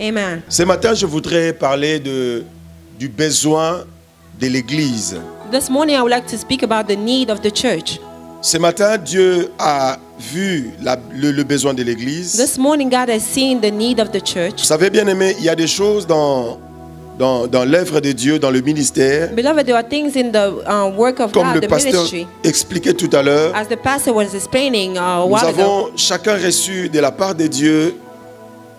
Amen. Ce matin, je voudrais parler du besoin de l'Église. This morning I would like to speak about the need of the church. Ce matin, Dieu a vu le besoin de l'Église. This morning God has seen the need of the church. Vous savez, bien aimé, il y a des choses dans l'œuvre de Dieu, dans le ministère, Beloved, there are things in the work of comme God, le the pasteur ministry. expliquait tout à l'heure. As the pastor was explaining a Nous while ago, avons chacun reçu de la part de Dieu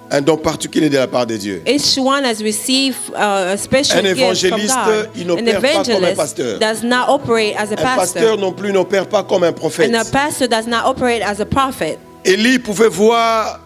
un don particulier de la part de Dieu. each one has received a special Un gift from évangéliste, God. il An n'opère pas comme un evangelist pasteur. does not operate as a Un pasteur pastor. non plus n'opère pas comme un prophète. And a pastor does not operate as a prophet. Élie pouvait voir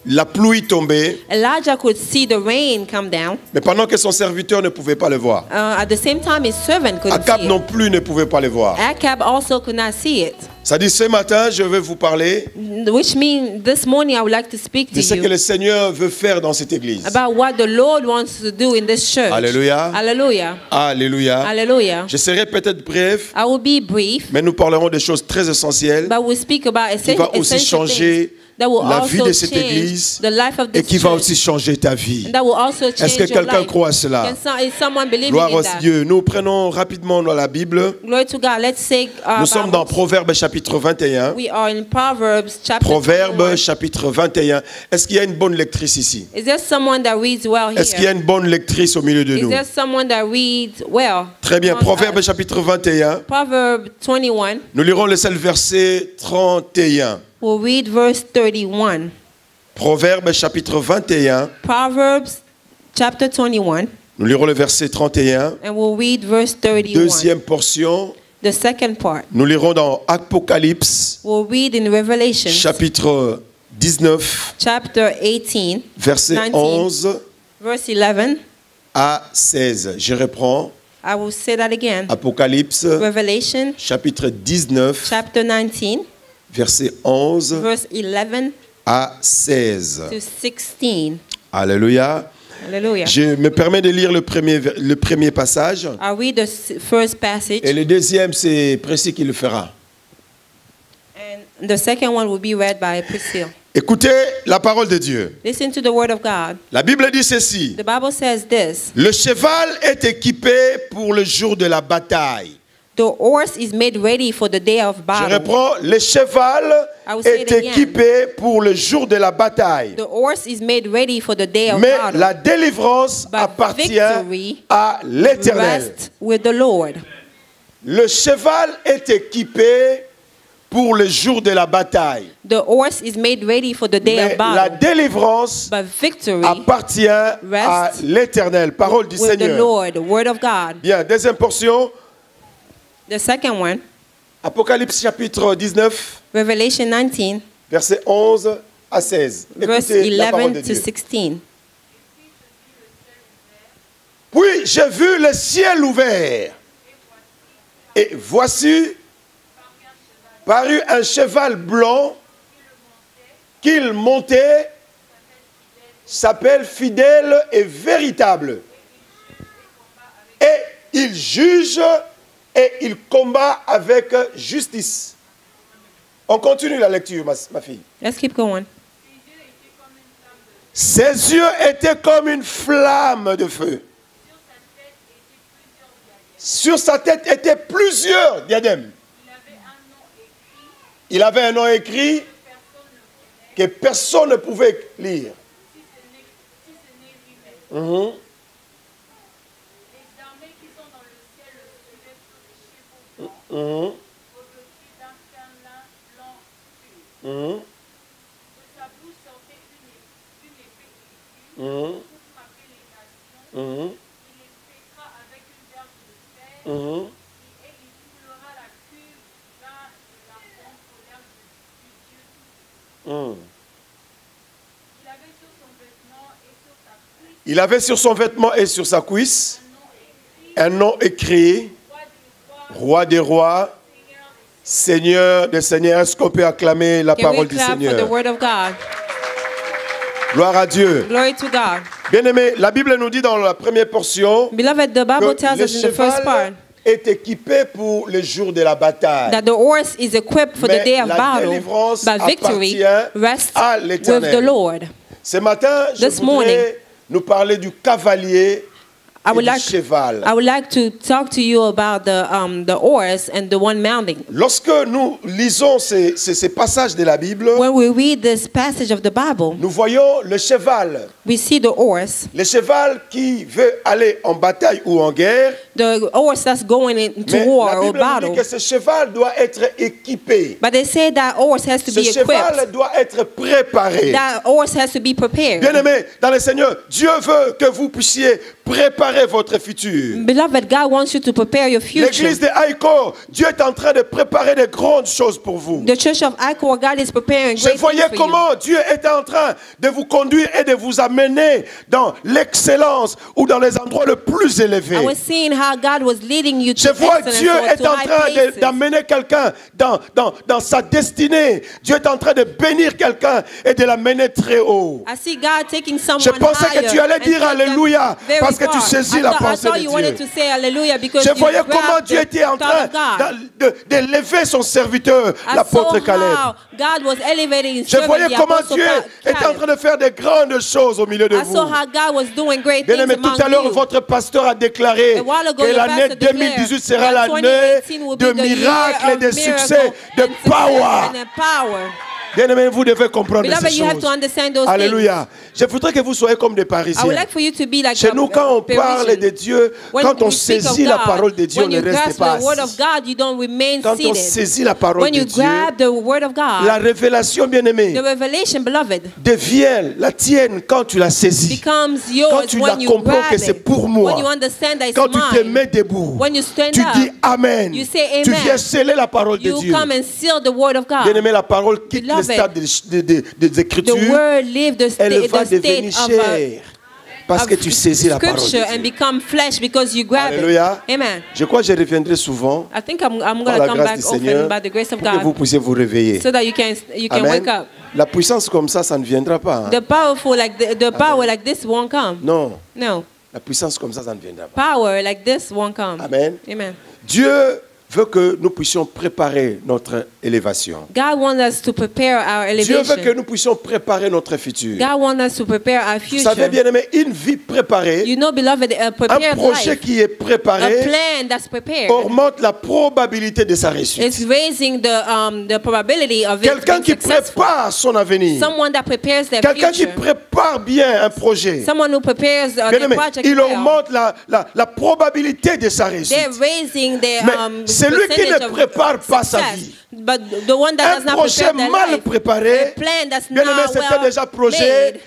la pluie tomber, Elijah could see the rain come down. mais pendant que son serviteur ne pouvait pas le voir. At the same time, his servant couldn't Akab see non it. plus ne pouvait pas le voir. Achab also could not see it. Ça dit, ce matin, je vais vous parler Which means this morning I would like to speak to de ce que you le Seigneur veut faire dans cette église. about what the Lord wants to do in this church. Alléluia. Hallelujah. Alléluia. Hallelujah. Je serai peut-être bref, I will be brief, mais nous parlerons de choses très essentielles but we'll speak about qui va aussi essential changer things that will la vie also de cette change église the life of et this qui va church. aussi changer ta vie. And that will also Est-ce change que your quelqu'un life. croit à cela? Is someone believing Gloire in à that? Dieu. Nous prenons rapidement dans la Bible. Glory to God. Let's take Nous sommes dans Bibles. Proverbes chapitre 21. We are in Proverbs chapter Proverbes 21. chapitre 21. Est-ce qu'il y a une bonne lectrice ici? Is there someone that reads well Est-ce qu'il y a here? une bonne lectrice au milieu de Is nous? there someone that reads well? Très bien. among Proverbes us? chapitre 21. Proverb 21. Nous lirons le seul verset 31. We'll read verse 31. Proverbes chapitre 21. Proverbs chapter 21. Nous lirons le verset 31. And we'll read verse 31. Deuxième portion. The second part. Nous lirons dans Apocalypse We'll read in Revelation chapitre 19, chapter 18, verset 19. 11 verse 11. à 16. Je reprends. I will say that again. Apocalypse Revelation chapitre 19, chapter 19, verset 11 verse 11 à 16. to 16. Alléluia. Hallelujah. Je me permets de lire le premier passage. I'll read the first passage, Et le deuxième, c'est Précis qui le fera. and the second one will be read by Priscilla. Écoutez la parole de Dieu. Listen to the word of God. La Bible dit ceci. The Bible says this: Le cheval est équipé pour le jour de la bataille. the horse is made ready for the day of Je battle. reprends. Le cheval I will say est it again. équipé pour le jour de la bataille. The horse is made ready for the day of Mais battle. la délivrance But appartient victory à l'Éternel. Rest with the Lord. Le cheval est équipé pour le jour de la bataille. The horse is made ready for the day Mais of la battle. délivrance But victory appartient à Rest l'Éternel. Parole du with the Seigneur. Lord, the word of God. Bien, deuxième portion. The second one, Apocalypse chapitre 19, Revelation 19, versets 11 à 16. verse Écoutez la parole 11 de to Dieu. 16. Puis j'ai vu le ciel ouvert. Et voici parut un cheval blanc qu'il montait, s'appelle fidèle et véritable. Et il juge et il combat avec justice. On continue la lecture, ma fille. Let's keep going. Ses yeux étaient comme une flamme de feu. Sur sa tête étaient plusieurs diadèmes. Il avait un nom écrit que personne ne pouvait lire. Mhm. Mhm. Mhm. Mhm. Mhm. Mhm. Mhm. Il avait sur son vêtement et sur sa cuisse un nom écrit, Roi des rois, Seigneur des seigneurs. Est-ce qu'on peut acclamer la Can we parole du clap for the Seigneur? word of God? Gloire à Dieu. Glory to God. Bien-aimé, la Bible nous dit dans la première portion Beloved, the Bible que tells le us in the first part cheval est équipé pour le jour de la bataille. that the horse is equipped for the Mais day of la battle, délivrance but victory appartient rests à with l'Éternel. the Lord. Ce matin, je This morning, voudrais nous parler du cavalier I et would du like cheval. I would like to talk to you about the horse and the one mounting. Lorsque nous lisons ces passages de la Bible, When we read this passage of the Bible, nous voyons le cheval. we see the horse, Le cheval qui veut aller en bataille ou en guerre. the horse that's going into Mais war la or Bible nous battle. dit que ce cheval doit être équipé. But they say that horse has to Ce be cheval equipped. doit être préparé. That horse has to be prepared. Bien-aimés, dans le Seigneur, Dieu veut que vous puissiez préparer votre futur. Beloved, God wants you to prepare your future. L'église de Haïko, Dieu est en train de préparer de grandes choses pour vous. The church of Icor, God is preparing Je great voyais things for you. comment Dieu est en train de vous conduire et de vous amener dans l'excellence ou dans les endroits les plus élevés. I was seeing how God was leading you Je to vois excellence Dieu or est to en high train places. d'amener quelqu'un dans sa destinée. Dieu est en train de bénir quelqu'un et de l'amener très haut. I see God taking someone Je pensais que higher tu allais and dire take them Alléluia very parce que tu far. saisis la I pensée thought de you wanted Dieu. to say hallelujah because Je you voyais comment grabbed Dieu the était en thought train of God. d'élever son serviteur, I l'apôtre saw Caleb. how God was elevating his Je servant, voyais the comment apostle Dieu était en Caleb. train de faire de grandes choses au milieu de I vous. saw how God was doing great things Bien-aimé, tout among à l'heure, you. votre pasteur a déclaré A while ago, que your l'année pastor declared 2018 sera that l'année 2018 will be de the year miracles et of de miracle succès, de and success power. and power. Bien-aimé, vous devez comprendre Beloved, ces you have to choses. understand those Alléluia. Je voudrais que vous soyez comme des things. I would Parisiens. like for you to be like Chez nous, quand on parle Parisian. de Dieu, quand on we speak of saisit la God, parole de Dieu, on when ne you reste grasp pas the word assis. of God, you don't remain Quand on seated. saisit la parole When de you Dieu, grab the word of God, la révélation, bien-aimé, the revelation, beloved, devient la tienne quand tu la saisis. becomes Quand yours tu la when you comprends grab que c'est it. pour moi. When you understand that it's Quand tu te mets mine. debout, When you stand tu up, dis Amen. you say Tu amen. viens sceller la parole de you Dieu. come and seal the word of God. Bien-aimé, la parole quitte le Beloved, stade des The Écritures. word leave the Elle va state devenir of chère parce que tu saisis la parole de scripture and Dieu. become flesh because you grab Alléluia. it. Amen. Je crois que je reviendrai souvent I think I'm par going la to come grâce back du often Seigneur by the grace of pour que vous God puissiez vous réveiller. so that you can Amen. wake up. La puissance comme ça ne viendra pas. hein. The powerful like the power like this won't come. Non, No. la puissance comme ça ne viendra pas. Power like this won't come. Amen. Amen. Dieu veut que nous puissions préparer notre élévation. God wants us to prepare our Dieu veut que elevation. nous puissions préparer notre futur. God wants us to prepare our Vous savez future. bien aimé, une vie préparée, You know, beloved, a un prepared projet life, qui est a préparé, plan that's prepared, augmente la probabilité de sa réussite. it's raising the probability of it Quelqu'un being qui successful. prépare son avenir, Someone that prepares their quelqu'un qui future. prépare bien un projet, Someone who prepares bien the aimé, project il well. augmente la probabilité de sa réussite. They're raising their Mais celui qui percentage ne of prépare pas sa success. vie, But the one that un does not projet prepare their mal life, préparé, a plan that's bien aimé, not c'est well déjà projet made,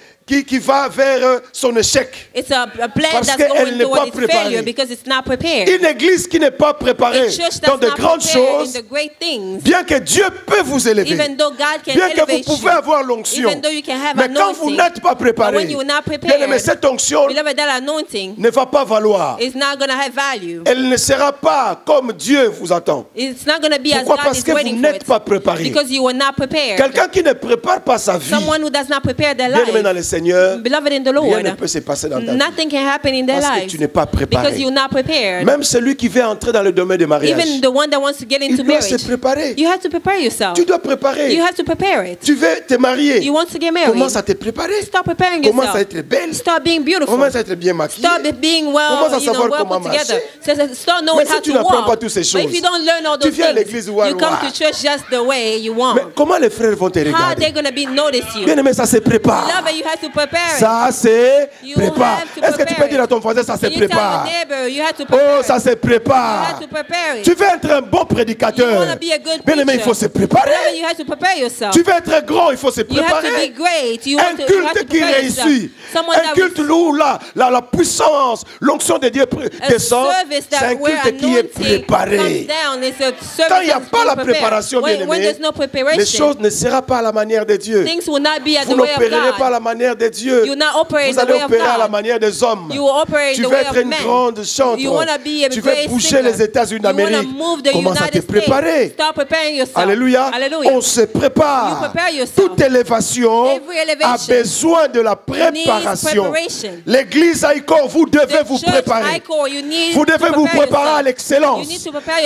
qui va vers son échec. it's a plan Parce that's qu'elle going n'est pas toward its préparée. failure because it's not prepared. Une église qui n'est pas préparée A church dans that's de not grandes prepared in choses, the great things, bien que Dieu peut vous élever, even though God can bien que vous elevate pouvez you, avoir l'onction, even though you can have mais quand vous anointing, n'êtes pas but when préparé, you're not bien prepared, aimé, cette onction beloved, that anointing ne va pas valoir. is not going to have value. Elle ne sera pas comme Dieu vous attend. It's not going to be as Pourquoi? God Parce is que vous waiting for n'êtes it. pas préparé. Because you were not prepared. Quelqu'un qui ne prépare pas sa vie, Someone who does not prepare their bien aimé dans life, le Seigneur, beloved in the rien Lord, ne peut se passer dans ta vie. nothing can happen in their Parce que lives tu n'es pas because préparé. you're not prepared. Même celui qui veut entrer dans le domaine du mariage, Even the one that wants to get il into doit se marriage, préparer. you have to prepare yourself. Tu dois préparer. You have to prepare it. Tu veux te marier. You want to get married. Commence à te préparer. Start preparing Commence à yourself. être belle. Start being beautiful. Commence à être bien maquillée. Start being well, Commence à savoir well comment put together. marcher. Start knowing Mais si how tu to n'apprends walk. pas toutes ces But if choses, you don't learn all tu those viens à things, l'église you voir come voir. to church just the way you want. Mais comment les frères vont te How are regarder? they going to be notice you? Bien aimé, ça se prépare. Beloved, you have to prepare it. Ça se You prépare. have to Est-ce que tu peux prepare dire à it. ton voisin, ça se Can you tell prépare? your neighbor, you have to prepare Oh, it. ça se You prépare. have to prepare it. Tu veux être un bon You prédicateur. want to be a good Bien aimé, il preacher. faut se Beloved, préparer. you have to prepare yourself. Tu veux être grand, il faut se You have to be préparer. great. You Un have to culte qui prepare yourself. réussit, Someone un that culte où la puissance, l'onction de Dieu a descend, service c'est un that where culte qui est anointing comes préparé. down. It's a service Quand il n'y a that's pas la been prepared. préparation, bien When aimé, there's no les preparation, choses ne seront pas à la manière de Dieu. things will not be at Vous the way of n'opérerez pas à God. la manière de Dieu. You will not operate Vous the allez way of opérer à la God. manière des hommes. You will operate Tu the veux way être of une men. grande chantre. You want to be a Tu veux great bouger singer. les États-Unis You want to d'Amérique. move the Commence à te United préparer. States. Start preparing yourself. Alléluia. Hallelujah. On se prépare. You prepare yourself. Toute élévation Every elevation a besoin de la préparation. preparation. L'église Haïko, vous devez vous préparer. Vous devez vous préparer à l'excellence.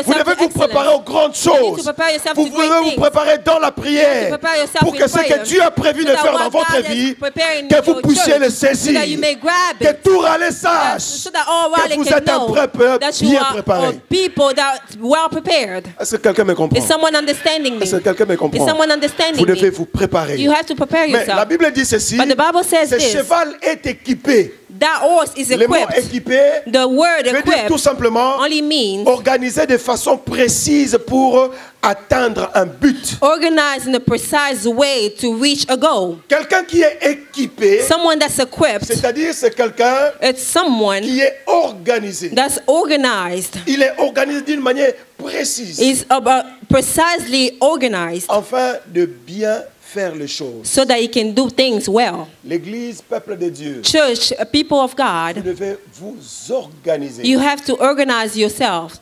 Vous devez vous préparer aux grandes choses. Vous devez vous préparer dans la prière pour que ce que Dieu a prévu de faire dans votre vie, in que vous your puissiez church le so saisir, that you may grab que it. tout Raleigh sache So that all que Raleigh vous can êtes un know peuple that you bien are préparé. people that well prepared. Est-ce que quelqu'un me comprend? Is someone understanding me? Est-ce que quelqu'un me Is comprend? someone understanding Vous devez me? vous préparer. You have to prepare Mais la yourself. Bible dit ceci, But the Bible says ce this. cheval est équipé. That horse is Le mot equipped. équipé The word veut dire tout equipped simplement only means organisé de façon précise pour atteindre un but. organized in a precise way to reach a goal. Quelqu'un qui est équipé, Someone that's equipped, c'est-à-dire c'est quelqu'un it's someone qui est organisé. that's organized. Il est organisé d'une manière précise Is about precisely organized afin de bien faire les choses. so that he can do things well. L'Église, peuple de Dieu, Church, people of vous God, devez vous organiser. you have to organize yourself.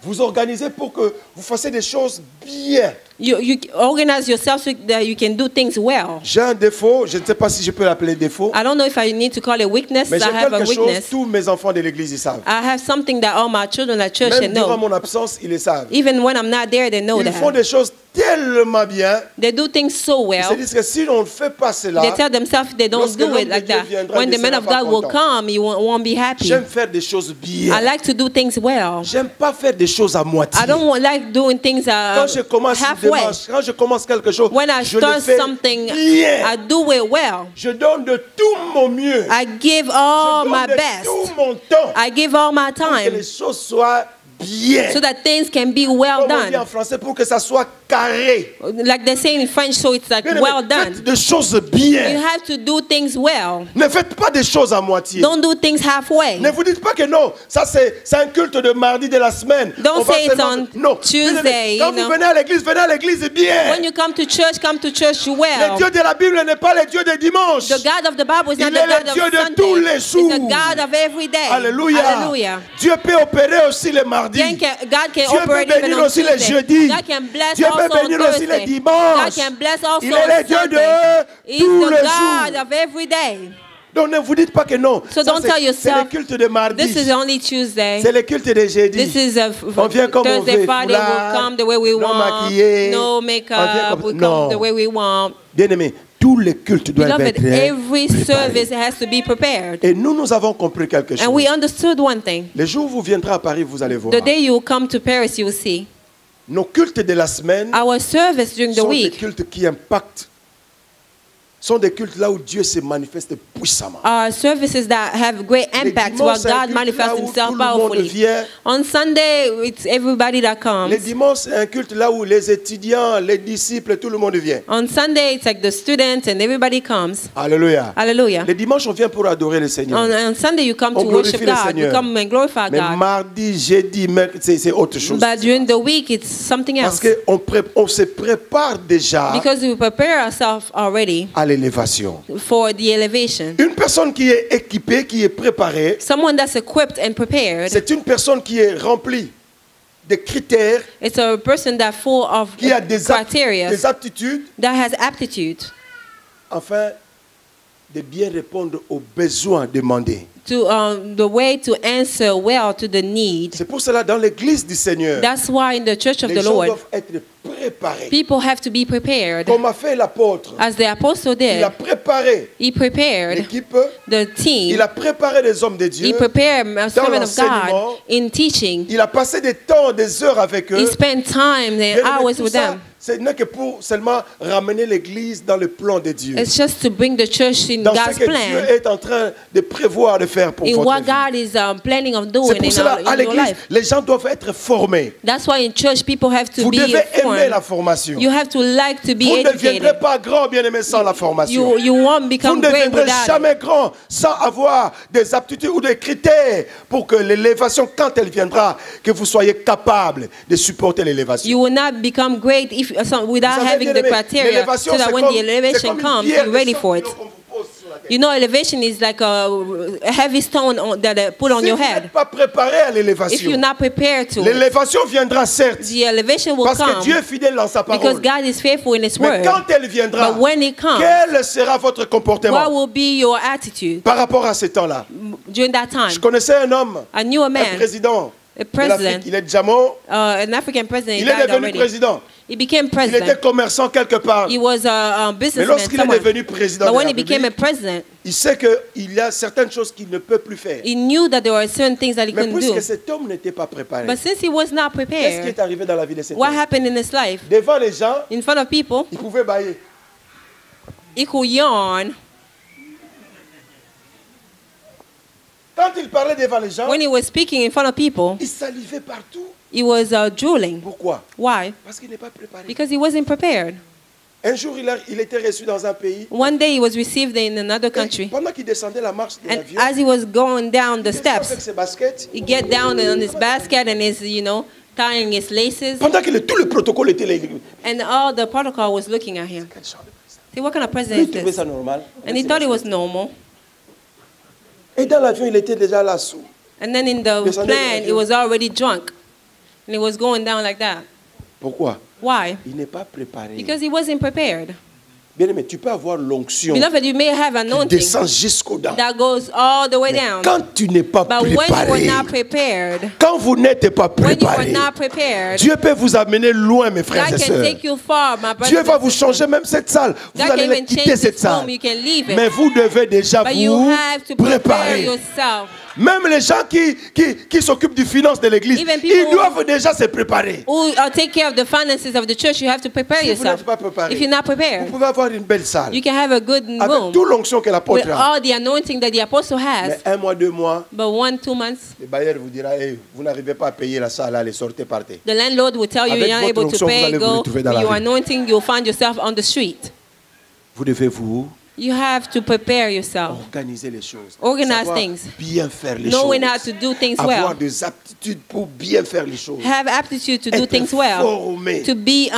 Vous organisez pour que vous fassiez des choses bien. You organize yourself so that you can do things well. J'ai un défaut, je ne sais pas si je peux l'appeler défaut, I don't know if I need to call it weakness. mais I j'ai have a quelque chose, weakness. tous mes enfants de l'Église ils savent. I have something that all my children at church Même should durant know. mon absence, ils le savent. Even when I'm not there, they know Ils font that. des choses tellement bien. They do things so Ils well. se disent que si on ne fait pas cela, They tell themselves if they don't lorsque do l'homme it de like Dieu that, viendra, when il the ne man sera of pas God will content. come, you won't be happy. j'aime faire des choses bien. I like to do things well. J'aime pas faire des choses à moitié. I don't like doing things Quand je commence une halfway. démarche, quand je commence quelque chose, When I je le start fais something, bien. I do it well. Je donne de tout mon mieux. I give all je my donne de best. tout mon temps I give all my pour que time les choses soient bien. so that things can be well Comme on dit en done. français, pour que ça soit carré. Like they say in French, so it's like Bien, well mais done. faites des choses You bien. have to do things well. Ne faites pas des choses à moitié. Don't do things halfway. Ne vous dites pas que non, ça c'est un culte de mardi de la semaine. Don't On va say it's seulement- on non. Tuesday, Quand you know. vous venez à l'église bien. When you come to church Le well. Dieu de la Bible n'est pas le Dieu de dimanche. The God of the Bible is not Il the est le God of Dieu de Sunday. tous les It's jours. the God of every day. Alléluia. Hallelujah. Dieu peut opérer aussi les mardis. God can Dieu operate peut even bénir on aussi les Tuesday. jeudis. God can bless Dieu peut also on bénir aussi les Thursday. dimanches. God can bless also Il on est le Dieu Sunday. de He's tous the les God jours. of every day. Donc ne vous dites pas que non. So Ça, don't c'est- tell yourself, c'est le culte de mardi. This is only Tuesday. C'est le culte de jeudi. This is a On vient comme on Thursday, veut. Friday Foulard, will come the way we non want. maquillé. No On vient makeup comme- will Non. come the way we want. Bien-aimés, tous les cultes doivent Beloved, être every préparés. service has to be prepared. Et nous avons compris quelque chose. And we understood one thing. Le jour où vous viendrez à Paris, vous allez voir. The day you come to Paris, you will see. Nos cultes de la semaine Our service during the sont des week cultes qui impactent. Sont des cultes là où Dieu se manifeste puissamment. are services that have great Les impact dimanches, where c'est un God culte manifests là où himself tout le monde powerfully. vient. On Sunday, it's everybody that comes. Les dimanches, c'est un culte là où les étudiants, les disciples, tout le monde vient. On Sunday, it's like the students and everybody comes. Alléluia. Hallelujah. Les dimanches, on vient pour adorer le Seigneur. On Sunday, you come On to worship glorifie le God. You Seigneur. come and glorify Mais God. mardi, jeudi, mercredi, c'est autre chose. But during the week, it's something Parce else. qu'on se prépare déjà Because we prepare ourselves already à l'élévation. for the elevation. Une personne qui est équipée, qui est préparée, Someone that's equipped and prepared, c'est une personne qui est remplie de critères, it's a person that's full of qui a des criteria, aptitudes, that has aptitude afin de bien répondre aux besoins demandés. to the way to answer well to the need. C'est pour cela, dans l'église du Seigneur, That's why in the church of les the gens Lord, doivent être préparés. people have to be prepared. Comme a fait l'apôtre, As the apostle il a did, préparé he prepared l'équipe, the team. il a préparé les hommes de Dieu, He prepared a servant of l'enseignement, God in teaching. il a passé des temps, des heures avec eux. He spent time and Bien-aimés, hours tout with ça, them. ce n'est que pour seulement ramener l'église dans le plan de Dieu. It's just to bring the church in Dans God's ce que Dieu plan, est en train de prévoir de faire pour in votre what vie. God is planning of C'est doing pour in, cela, à in your l'église, life. les gens doivent être formés. That's why in church people have to Vous be devez aimer la informed. formation. You have to like to be Vous ne deviendrez educated. pas grand, bien-aimé, sans la formation. You won't Vous become ne great deviendrez without it. jamais grand sans avoir des aptitudes ou des critères pour que l'élévation, quand elle viendra, que vous soyez capable de supporter l'élévation. You will not become great if without Vous savez, having the bien-aimés, criteria l'élévation, so that c'est when comme- the c'est elevation comme une comes, pierre you're de ready sang for it. qu'on vous pose sur la tête. You know, elevation is like a heavy stone that put on Si your vous head. n'êtes pas préparé à If you're l'élévation, not prepared to it, l'élévation viendra certes, the elevation will parce que come Dieu est fidèle dans sa because parole. God is faithful in His Mais word. quand elle viendra, But when it comes, quel sera votre what comportement will be your attitude par rapport à ce temps-là? during that Je time? connaissais un homme, I knew a un man, président a de l'Afrique. president, Il est déjà mort. an African president, Il he est died devenu already. président. He became Il était president. commerçant quelque part. He was a Mais businessman lorsqu'il est somewhere. devenu président But de when la he became a République, president, il sait qu'il y a certaines choses qu'il ne peut plus faire. he knew that there were certain things that he Mais couldn't puisque do. cet homme n'était pas préparé, But since he was not qu'est-ce qui prepared, est arrivé dans la vie de cet what homme? happened in his life? Devant les gens, In front of people, il pouvait bailler. he could yawn. Quand il parlait devant les gens, When he was speaking in front of people, il salivait partout. he was drooling. Pourquoi? Why? Parce qu'il n'est pas préparé. Because he wasn't prepared. Un jour, il était reçu dans un pays. One day he was received in another Et country. pendant qu'il descendait la marche de And l'avion, as he was going down the il descend avec steps, ses baskets. he get down on his basket and is, tying his laces. Pendant que tout le protocole était là, And all the protocol was looking at him. quel genre de président? See, what kind of Lui, president il is trouvait this? ça normal. And he thought it was normal. Et dans l'avion, il était déjà là sous. And then in the plane, he was already drunk. And he was going down like that. Pourquoi? Why? Il n'est pas préparé. Because he wasn't prepared. Bien aimé, tu peux avoir l'onction Beloved, you may have qui anointing descend jusqu'au dents. that goes all the way Mais down. quand tu n'es pas But when you préparé, were not prepared, quand vous n'êtes pas when you were préparé, not prepared, Dieu peut vous amener loin, mes frères God et can sœurs. take you far, my brothers Dieu va and vous sisters. changer même cette salle. Vous God allez can even quitter change cette this room. salle. You can leave it. Mais vous devez déjà But you vous have to prepare préparer. yourself. Même les gens qui s'occupent du finance de l'église, Even people ils doivent déjà se préparer. Who take care of the finances of the church, you have to prepare Si vous yourself. n'êtes pas préparé, If you're not vous prepared, pouvez avoir une belle salle you can have a good avec room toute l'onction que l'apôtre with a. all the anointing that the apostle Mais has. un mois, 2 mois, But 1-2 months, le bailleur vous dira, hey, vous n'arrivez pas à payer la salle, allez, sortez, partez. the landlord will tell you Avec you're not votre able to onction, vous pay. allez vous Go retrouver dans with la your rue. anointing, you'll find yourself on the street. Vous devez vous You have to prepare yourself. organiser les choses. Organize Savoir things. bien faire les Knowing how choses. to do things Avoir well. des aptitudes pour bien faire les choses. Have aptitude to do Être things well. formé. To be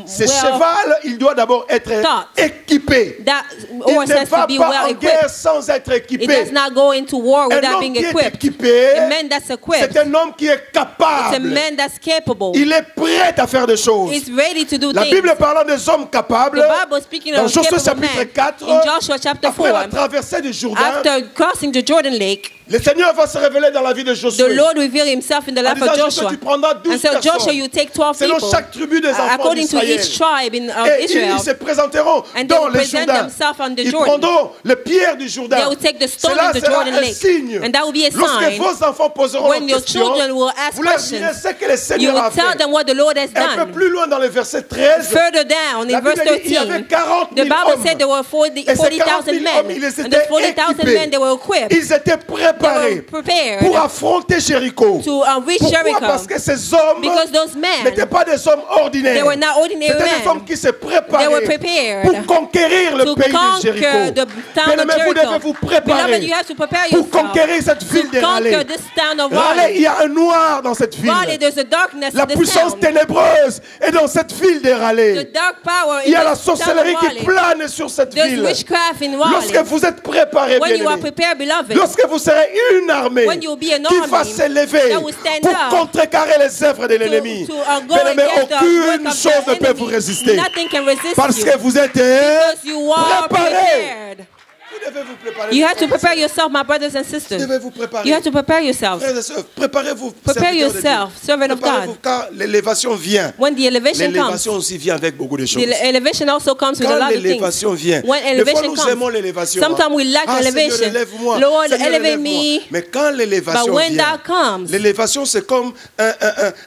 Ce well. cheval, il doit d'abord être taught. équipé. That Il horse ne has va to be pas well en guerre equipped. sans être It équipé. does not go into war Un without homme being qui est equipped. équipé, A man that's equipped. c'est un homme qui est It's a capable. man that's capable. Il est prêt à faire des choses. He's ready to do La things. Bible parlant des hommes capables, The Bible speaking dans of Josué capable chapitre men. 4, In Joshua chapter après la 4, traversée du Jourdain, after crossing the Jordan Lake, le Seigneur va se révéler dans la vie de the Josué. Lord revealed himself in the En life disant, of Josué, Joshua. tu prendras 12 And so Joshua, personnes, you take 12 selon people chaque tribu des enfants according to d'Israël. each tribe of Et Israel. ils se présenteront And they dans will le present Jourdain. themselves on the Ils Jordan. prendront les pierres du Jourdain. They will take the stone Cela of the sera Jordan un Lake. signe. And that will be a Lorsque sign. vos enfants poseront When leurs your questions, children will ask vous leur direz questions, ce que le you Seigneur will a tell fait. them what the Lord has Un peu done. plus loin dans le verset 13, Further down, la in verse Bible dit, il y avait 13, 40 the 000 Bible hommes. said there were Et ces 40,000 40 000 hommes, men. ils And étaient those 40,000 équipés. men, they were equipped. Ils étaient They were préparés prepared pour affronter Jéricho. to reach Pourquoi? Jericho. Parce que ces hommes Because those men, n'étaient pas des hommes ordinaires. they were not ordinary C'était des men. hommes qui se They were préparaient prepared pour conquérir le to pays de conquer Jéricho. the town of Bien-aimés, vous devez Jericho. vous Beloved, préparer you have to prepare pour yourself conquérir cette ville de to Raleigh. conquer this town of Raleigh, il Raleigh. y a un noir dans cette ville. Raleigh, there's a darkness La in this puissance town. ténébreuse est dans cette ville de The Raleigh. dark power Il y in a la this town of sorcellerie qui Raleigh. plane sur cette There's ville. witchcraft in Lorsque Raleigh. vous êtes préparés, When you are bien-aimés, prepared, beloved, lorsque vous serez une armée when you'll be an qui army va s'élever that will stand pour up contrecarrer les œuvres de l'ennemi, to go bien-aimés, against the work aucune of chose the ne peut enemy, vous résister. nothing can resist Parce you que vous êtes because you are préparés. prepared. Vous devez vous préparer. You have to prepare yourself, my brothers and Vous sisters. devez vous préparer. You have to prepare yourself. Frères et sœurs, préparez-vous. Prepare serviteurs de yourself, Dieu. servant of Préparez-vous, God. car l'élévation vient. When the elevation comes, L'élévation aussi vient avec beaucoup de choses. the elevation also comes with a Quand lot of things. l'élévation vient, When des fois elevation nous aimons comes, l'élévation. sometimes we like Seigneur, elevation. élève-moi. Lord, Seigneur, elevate élève-moi. me. Mais quand l'élévation But when vient, that comes, l'élévation c'est comme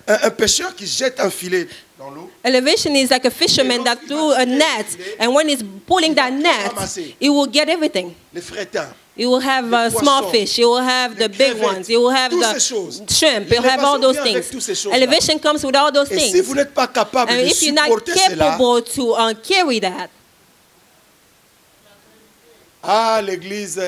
un pêcheur qui jette un filet dans l'eau. elevation is like a fisherman that threw a net, and when he's pulling that net, he will get everything. Les frétins. He will have small fish. He will have the big ones. He will have the shrimp. He'll have all those things. Elevation comes with all those Et si things. vous n'êtes pas capable And de if you're not supporter cela, capable to carry that, l'église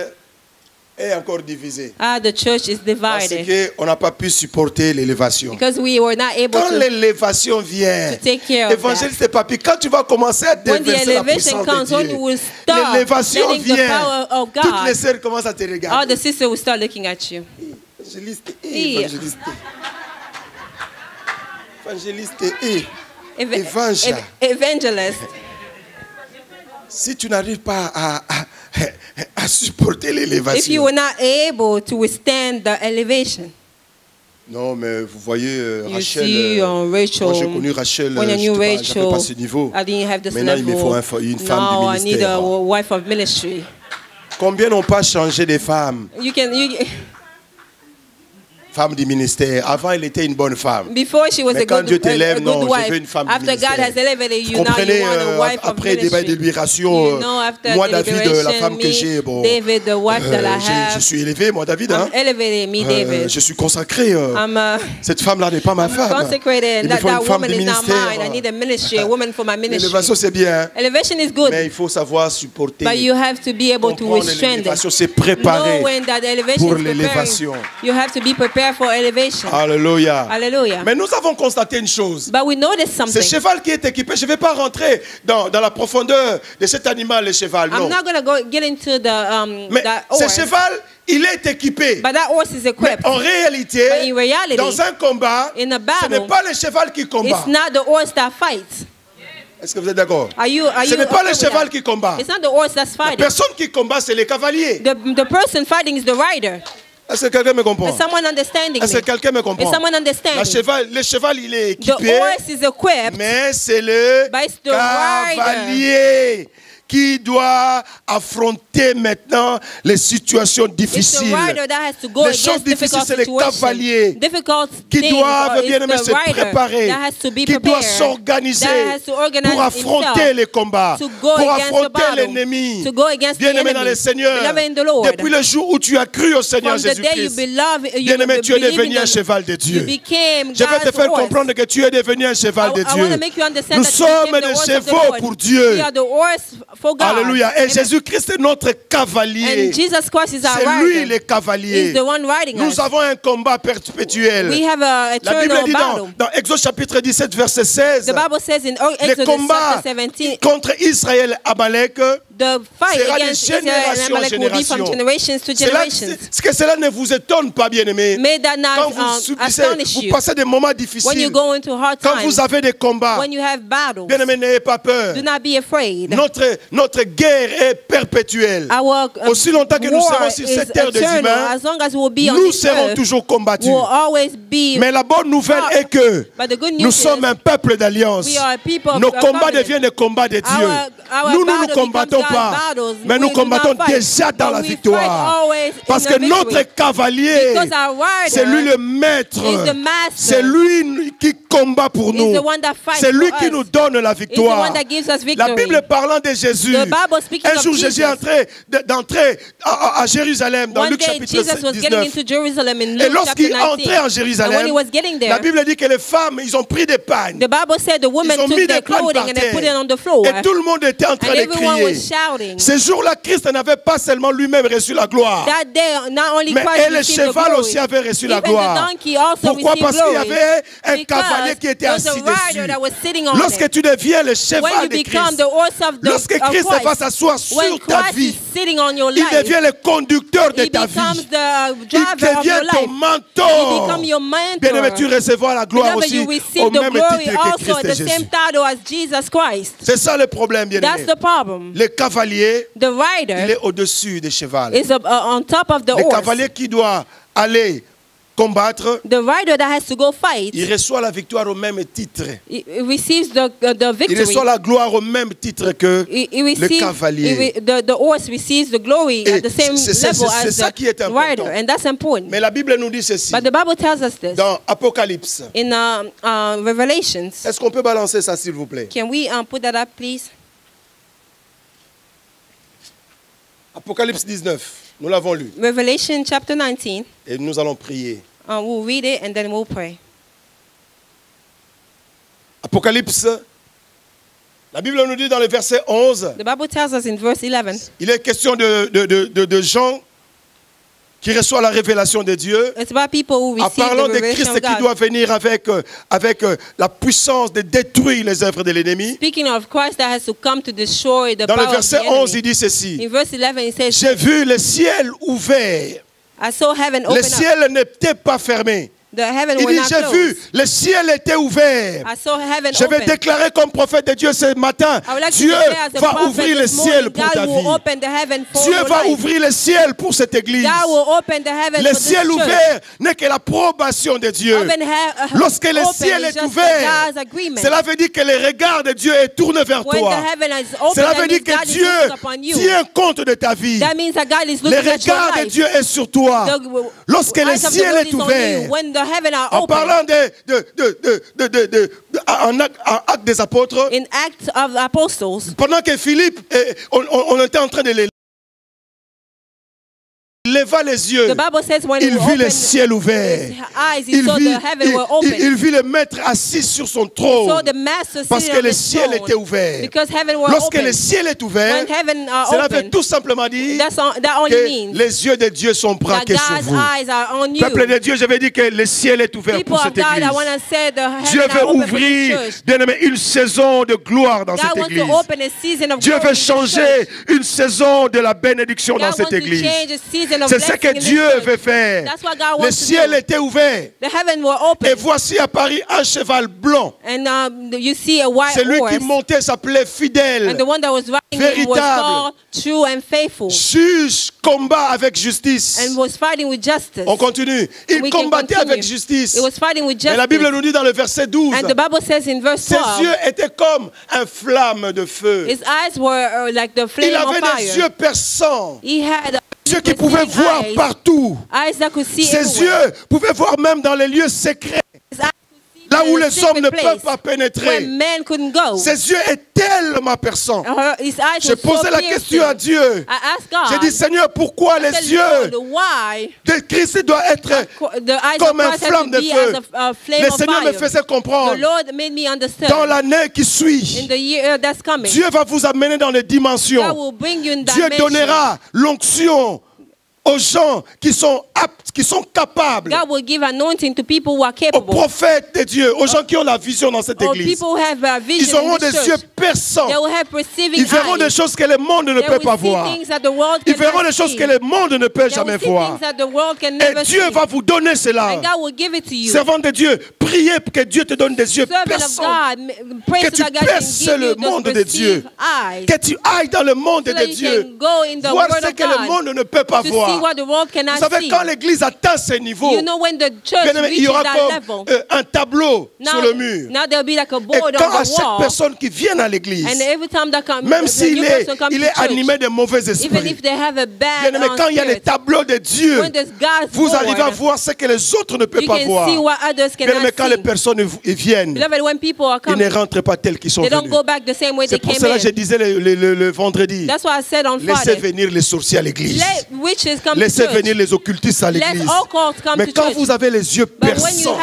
est encore divisée. the church is Parce divided qu'on n'a pas pu supporter l'élévation. because we were not able Quand to l'élévation vient, take care of that. évangéliste et papy, quand tu vas commencer à When the déverser la elevation puissance comes, de when Dieu, you will stop l'élévation letting the vient, power of toutes les God, sœurs commencent à te all regarder. the sisters will start looking at you. Évangéliste, Yeah. évangéliste. Évangéliste, Evangelist. si tu n'arrives pas à supporter If you l'élévation, were not able to withstand the elevation, Non, mais vous voyez, Rachel, moi j'ai connu Rachel, je n'avais pas ce niveau. Maintenant, il me faut une femme du ministère. Wife of ministry. Combien n'ont pas changé des femmes? Femme du ministère. Avant, elle était une bonne femme. Before she was mais quand Dieu t'élève, non, wife. je veux une femme du After ministère. God has elevated you, comprenez, now you want a wife après of débat de libération, moi David, la femme que j'ai, bon, David, the wife that I have, je suis élevé, moi David, hein, David. je suis consacré. Cette femme-là n'est pas ma femme. Il me faut une femme du ministère. L'élévation c'est bien, elevation is good. Mais il faut savoir supporter. But you have to be able to withstand it. L'élévation c'est préparer pour l'élévation. You have to be prepared for elevation. Alléluia. Hallelujah. Mais nous avons constaté une chose. But we noticed something. Ce cheval qui est équipé, je ne vais pas rentrer dans la profondeur de cet animal, le cheval. Non. I'm not going to get into mais that ce horse. cheval, il est équipé. But that horse is equipped. Mais en réalité, dans un combat, in a battle, ce n'est pas le cheval qui combat. It's not the horse that fights. Est-ce que vous êtes d'accord? Ce n'est pas le cheval qui combat. It's not the horse that's fighting. La personne qui combat, c'est les cavaliers. The person fighting is the rider. Est-ce que quelqu'un me comprend? Is someone understanding me? Est-ce que quelqu'un me comprend? Is someone understanding? Le cheval, il est équipé. The horse is equipped. Mais c'est le cavalier qui doit affronter maintenant les situations difficiles. Les choses difficiles, c'est les cavaliers qui doivent bien aimer se préparer, qui doivent s'organiser pour affronter les combats, pour affronter l'ennemi. Bien aimé dans le Seigneur, depuis le jour où tu as cru au Seigneur Jésus-Christ, bien aimé, tu es devenu un cheval de Dieu. Je vais te faire comprendre que tu es devenu un cheval de Dieu. Nous sommes des chevaux pour Dieu. Alléluia. Et Jésus-Christ est notre cavalier. C'est lui le cavalier. Nous avons un combat perpétuel. La Bible dit dans Exode chapitre 17 verset 16, le combat contre Israël et Amalek sera de génération en génération. Que cela ne vous étonne pas, bien-aimés. Quand vous passez des moments difficiles, quand vous avez des combats, bien-aimés, n'ayez pas peur. Notre guerre est perpétuelle. Aussi longtemps que nous serons sur cette terre des humains, nous serons toujours combattus. Mais la bonne nouvelle est que nous sommes un peuple d'alliance. Nos combats deviennent des combats de Dieu. Nous ne nous combattons pas, mais nous combattons déjà dans la victoire. Parce que notre cavalier, c'est lui le maître. C'est lui qui combat pour nous. C'est lui qui nous donne la victoire. La Bible parlant de Jésus, un jour Jésus est d'entrer à Jérusalem dans Luc chapitre 19. Et lorsqu'il entrait en Jérusalem, la Bible dit que les femmes, ils ont pris des pagnes. Ils ont mis des pagnes par terre. Et tout le monde était en train de crier. Ce jour-là, Christ n'avait pas seulement lui-même reçu la gloire, mais le cheval aussi avait reçu la gloire. Pourquoi? Parce qu'il y avait un cavalier qui était assis dessus. Lorsque tu deviens le cheval de Christ, lorsque Christ va s'asseoir sur ta vie, il devient le conducteur de ta vie. Il devient ton mentor. Bien-aimé, tu recevras la gloire aussi au même titre que Christ Jésus. C'est ça le problème, bien-aimé. Le cavalier, il est au-dessus des chevaux. Le cavalier qui doit aller combattre, il reçoit la victoire au même titre. Il reçoit la gloire au même titre que le cavalier. C'est ça qui est important. Mais la Bible nous dit ceci. Dans Apocalypse. Est-ce qu'on peut balancer ça, s'il vous plaît? Can we put that up, please? Apocalypse 19. Nous l'avons lu. Revelation chapter 19. Et nous allons prier. We'll read it and then we'll pray. Apocalypse, la Bible nous dit dans le verset 11. The Bible tells us in verse 11. Il est question de gens qui reçoivent la révélation de Dieu, en parlant de Christ qui doit venir avec la puissance de détruire les œuvres de l'ennemi. Dans le verset 11, il dit ceci. J'ai vu le ciel ouvert. Le ciel n'était pas fermé. Il dit, j'ai vu, le ciel était ouvert. Je vais déclarer comme prophète de Dieu ce matin, Dieu va ouvrir le ciel pour ta vie. Dieu va ouvrir le ciel pour cette église. Le ciel ouvert n'est que l'approbation de Dieu. Lorsque le ciel est ouvert, cela veut dire que le regard de Dieu est tourné vers toi. Cela veut dire que Dieu tient compte de ta vie. Le regard de Dieu est sur toi. Lorsque le ciel est ouvert, en parlant en Actes des Apôtres, pendant que Philippe, on était en train de les leva les yeux, il vit le ciel ouvert. Il vit le maître assis sur son trône parce que le ciel était ouvert. Lorsque le ciel est ouvert, cela veut tout simplement dire que les yeux de Dieu sont braqués sur vous. Peuple de Dieu, je vais dire que le ciel est ouvert pour cette église. Dieu veut ouvrir, bien aimé, une saison de gloire dans cette église. Dieu veut changer une saison de la bénédiction dans cette église. C'est ce que Dieu veut faire. Le ciel était ouvert. Et voici à Paris un cheval blanc. Celui qui montait s'appelait Fidèle, véritable, juge, combat avec justice. On continue. Il combattait avec justice. Et la Bible nous dit dans le verset 12, ses yeux étaient comme un flamme de feu. Il avait des yeux perçants. Dieu qui pouvait voir partout. Ses yeux pouvaient voir même dans les lieux secrets. Là où les hommes ne peuvent pas pénétrer. Ses yeux étaient tellement perçants. J'ai posé la question à Dieu. J'ai dit, Seigneur, pourquoi les yeux de Christ doivent être comme un flamme de feu? Le Seigneur me faisait comprendre. Dans l'année qui suit, Dieu va vous amener dans les dimensions. Dieu donnera l'onction aux gens qui sont aptes, qui sont capables, aux prophètes de Dieu, aux gens qui ont la vision dans cette église. Ils auront des yeux perçants. Ils verront des choses que le monde ne peut pas voir. Ils verront des choses que le monde ne peut jamais voir. Et Dieu va vous donner cela. Servant de Dieu, priez pour que Dieu te donne des yeux perçants. Que tu perces le monde de Dieu. Que tu ailles dans le monde de Dieu. Voir ce que le monde ne peut pas voir. Vous savez, quand l'église atteint ce niveau, il y aura comme un tableau sur le mur. Et quand à chaque personne qui vient à l'église, même s'il est animé de mauvais esprits, quand il y a les tableaux de Dieu, vous arrivez à voir ce que les autres ne peuvent pas voir. Mais quand les personnes viennent, ils ne rentrent pas tels qu'ils sont venus. C'est pour cela que je disais le vendredi, laissez venir les sorciers à l'église. Laissez venir les occultistes à l'église. Mais quand vous avez les yeux perçants,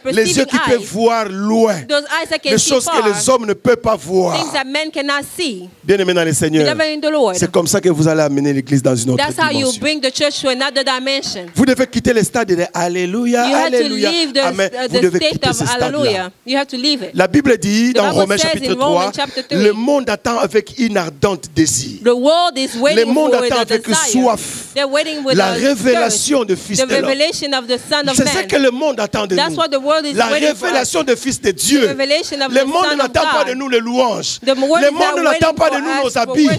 les yeux qui peuvent voir loin, les choses que les hommes ne peuvent pas voir. Bien aimé dans le Seigneur, c'est comme ça que vous allez amener l'église dans une autre dimension. Vous devez quitter le stade de Alléluia, Alléluia, Amen. Vous devez quitter ce stade-là. La Bible dit dans Romains chapitre 3, le monde attend avec une ardente désir. Le monde attend avec soif la révélation du Fils de l'homme. C'est ce que le monde attend de nous. La révélation du Fils de Dieu. Le monde n'attend pas de nous les louanges. Le monde n'attend pas de nous nos habits.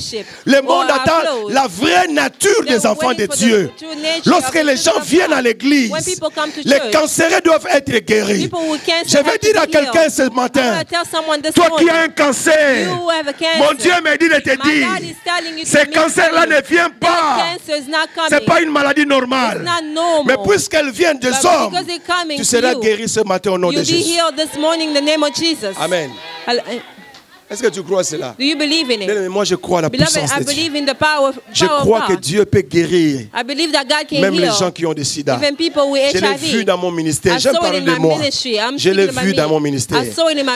Le monde attend la vraie nature des enfants de Dieu. Lorsque les gens viennent à l'église, les cancéreux doivent être guéris. Je vais dire à quelqu'un ce matin, toi qui as un cancer, mon Dieu me dit de te dire, ce cancer-là ne vient pas. Ce n'est pas une maladie normale. Mais puisqu'elle vient des hommes, tu seras guéri ce matin au nom de Jésus. Amen. Est-ce que tu crois à cela? Do you believe in it? Mais moi, je crois à la puissance de Dieu. Je crois crois que Dieu peut guérir même les gens qui ont des sida. Je l'ai vu dans mon ministère. J'aime parler de moi. Je l'ai vu dans mon ministère.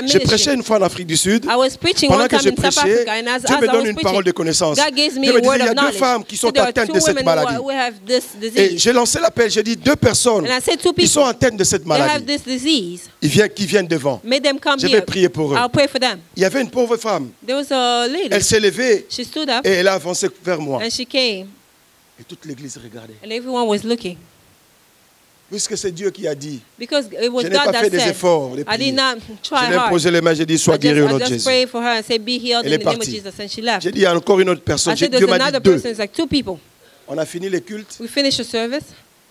J'ai prêché une fois en Afrique du Sud. Pendant que je prêchais, Dieu me donne une parole de connaissance. Dieu me dit, il y a deux femmes qui sont atteintes de cette maladie. Et j'ai lancé l'appel. J'ai dit, deux personnes qui sont atteintes de cette maladie. Qui viennent devant. Je vais prier pour eux. Il y avait une pauvre femme. Elle s'est levée et elle a avancé vers moi. Et toute l'église regardait. Puisque c'est Dieu qui a dit. Because it was Je n'ai God pas that fait des said. efforts. I did not try Je l'ai hard. posé les mains, j'ai dit sois guéri au nom de I just Jésus. prayed for her and said, be healed Elle in est the name of partie. Jesus, and she left. J'ai dit il y a encore une autre personne. I said, Dieu there's m'a dit another deux. person. It's like 2 people. On a fini les cultes. We finished the service.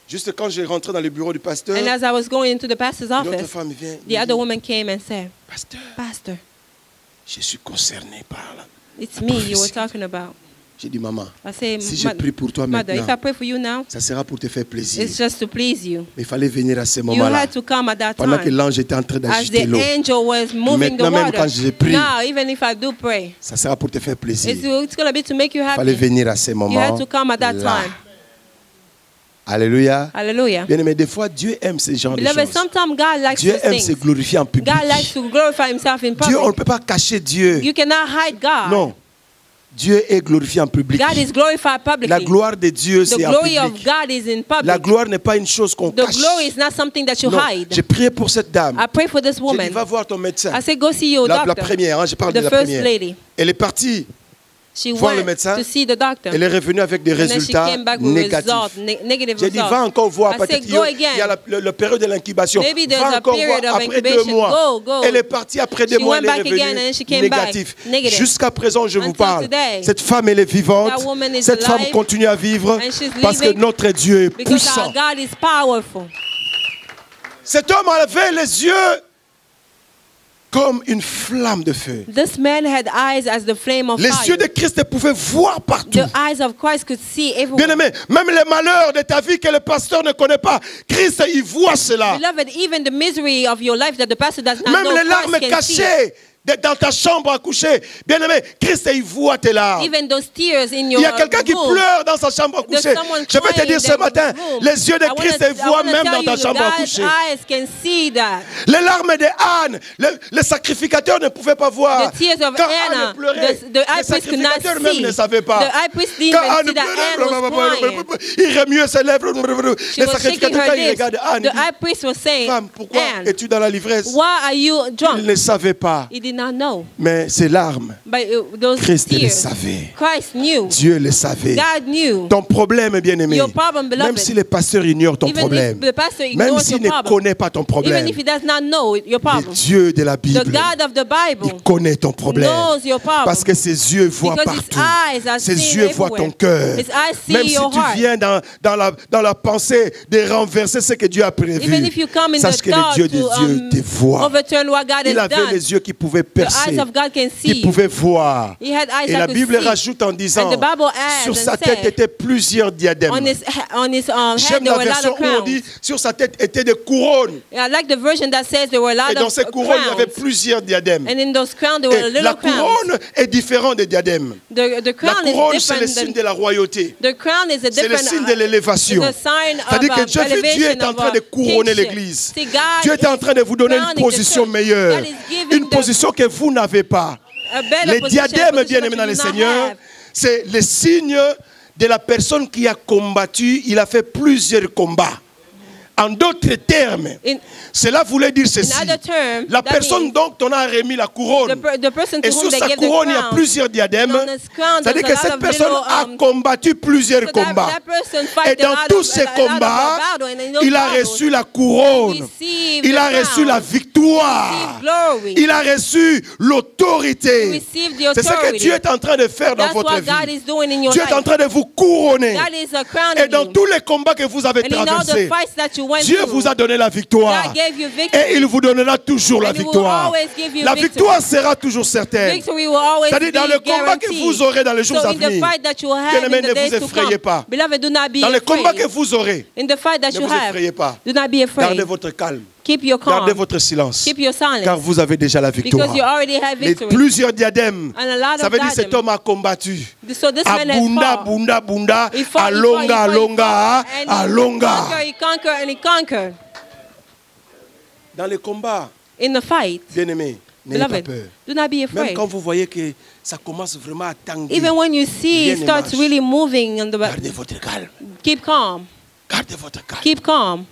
Juste quand j'ai rentré dans le bureau du pasteur, And as I was going into the pastor's une autre office, femme vient. the other woman came and said, Pasteur, je suis concerné par là. it's me you were talking about. J'ai dit maman, I say, si je prie pour toi mother, if I maintenant, pray for you now, ça sera pour te faire plaisir. it's just to please you. Mais il fallait venir à ce You moment-là. had to come at that Pendant que time. l'ange était en train As d'agiter the l'eau. angel was moving the Maintenant, même water. quand je prie, Now, even if I do pray, ça sera pour te faire plaisir. it's going to be to make you Il fallait happy. venir à ce You had moment-là. to come at that time. Alléluia. Hallelujah. Bien aimé, des fois, Dieu aime ce genre de Beloved, choses. sometimes God likes Dieu those aime se things. glorifier en public. God likes to glorify himself in Dieu, on ne public. peut pas cacher Dieu. You cannot hide God. Non. Dieu est glorifié en public. God is glorified La publicly. gloire de Dieu, The c'est en glory of public. God is in La public. gloire n'est pas une chose qu'on The cache. glory is not something that you Non. hide. J'ai prié pour cette dame. I pray for this J'ai dit, woman. va voir ton médecin. I said, go see your La doctor. première, hein, je parle de The la first première. lady. Elle est partie. She voir le went médecin. to see the doctor. Elle est revenue avec des And then she résultats came back with négatifs. negative J'ai dit, results. va encore voir. I Peut-être said, qu'il go y a again. la période de l'incubation. Maybe there's Va a encore period voir of après 2 incubation. mois. Go. Elle est partie après 2 She mois. went Elle est back again revenue and she came back négative. negative. Jusqu'à présent, je vous Until parle. today. Cette femme, elle est vivante. That woman is Cette femme alive. continue à vivre And she's parce que living notre Dieu est Because puissant. our God is powerful. Cet homme avait les yeux comme une flamme de feu. This man had eyes as the flame of Les fire. yeux de Christ pouvaient voir partout. The eyes of Christ could see everywhere. Bien-aimé, même les malheurs de ta vie que le pasteur ne connaît pas, Christ, il voit cela. Beloved, even the misery of your life that the pastor does not Même know, les larmes Christ can see. cachées dans ta chambre à coucher. Bien-aimé, Christ, il voit tes larmes. Even those tears in Il your y a quelqu'un qui room. pleure dans sa chambre à There's coucher. someone Je vais te crying dire in ce their matin, room. les yeux de I wanna- Christ, ils I voient wanna même tell dans ta you, chambre à God's coucher. eyes can see that. Les larmes de Anne, les sacrificateurs ne pouvaient pas voir. The tears of Quand Anna, Anne pleurait, the high les priest could not sacrificateurs même see. ne savaient pas. The high priest didn't Quand even Anne see that Anne was crying. pleurait, il remuait ses lèvres. She Les was shaking sacrificateurs, her quand ils lips. regardent Anne, The high priest was saying, femme, pourquoi Anne, es-tu dans la l'ivresse? why are you Il drunk? ne savait pas. He did not know. Mais ces larmes, But those Christ le tears, savait. Christ knew. Dieu le savait. God knew. Ton problème, bien-aimé, Your problem, beloved. même si les pasteurs ignorent ton Even problème, if the pastor même ignores s'il your ne problem, connaît pas ton problème, even if he does not know your le problem, Dieu de la the Bible, God of the Bible il connaît ton problème. knows your problem. Parce que ses yeux voient Because his partout. eyes are Ses seen yeux voient everywhere. ton cœur. His eyes see Même si your tu heart. viens dans la pensée de renverser ce que Dieu a prévu, Even if you come in sache the que le thought Dieu des to Dieu te voit. overturn what God Il has avait done, les yeux qui pouvaient the percer, eyes of God can qui see. pouvaient voir. He had eyes Et that la could Bible see. rajoute en disant, And the Bible adds sur and sa tête said, étaient plusieurs diadèmes. on his J'aime head there la were a lot version of où on crowns. dit, sur sa tête étaient des couronnes. I like the version that says there were a lot Et dans of ces couronnes, il y avait crowns. plusieurs diadèmes. And in those crowns there were Et la little crowns. couronne est différente des diadèmes. The La crown couronne, is c'est le signe different. de la royauté. The crown is a C'est le different. signe de l'élévation. It's a sign of C'est-à-dire que Dieu elevation est en of train de couronner kingship. l'Église. See, God Dieu est en is train de vous donner une crowning the position church. meilleure. God is giving Une position que vous n'avez pas. a better Les position, diadèmes, position bien-aimés that dans you le do not Seigneur, have. c'est le signe de la personne qui a combattu. Il a fait plusieurs combats. En d'autres termes, cela voulait dire ceci. La personne dont on a remis la couronne, et sur sa couronne, il y a plusieurs diadèmes. C'est-à-dire que cette personne a combattu plusieurs combats. Et dans tous ces combats, il a reçu la couronne. Il a reçu la victoire. Il a reçu l'autorité. C'est ce que Dieu est en train de faire dans votre vie. Dieu est en train de vous couronner. Et dans tous les combats que vous avez traversés, Dieu vous a donné la victoire. Et il vous donnera toujours la victoire. La victoire sera toujours certaine. C'est-à-dire dans le combat que vous aurez dans les jours à venir, bien-aimés, ne vous effrayez pas. Dans le combat que vous aurez, ne vous effrayez pas. Gardez votre calme. Gardez votre silence. Car vous avez déjà la victoire. Et plusieurs diadèmes. Ça veut dire que cet homme a combattu. Abunda, bunda, bunda, alonga, alonga, alonga. Dans les combats, bien-aimés, n'ayez pas peur. Même quand vous voyez que ça commence vraiment à tanguer, even when you see it starts really moving on the back, gardez votre calme. keep calm. Gardez votre calme. Keep calm.